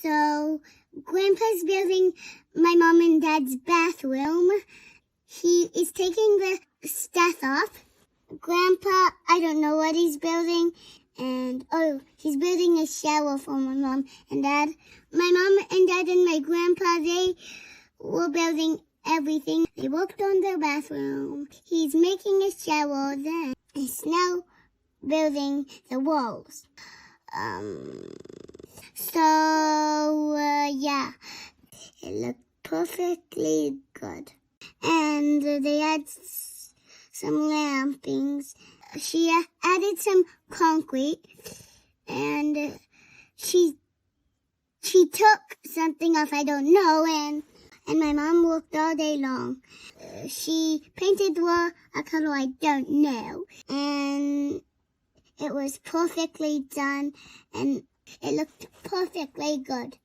So Grandpa's building my mom and dad's bathroom. He is taking the stuff off. Grandpa, I don't know what he's building. And, he's building a shower for my mom and dad. My mom and dad and my grandpa, they were building everything. They worked on their bathroom. He's making a shower. Then he's now building the walls. Yeah, it looked perfectly good. And they had some lampings. She added some concrete, and she took something off, I don't know, and my mom worked all day long. She painted the wall a color I don't know, and it was perfectly done, and it looked perfectly good.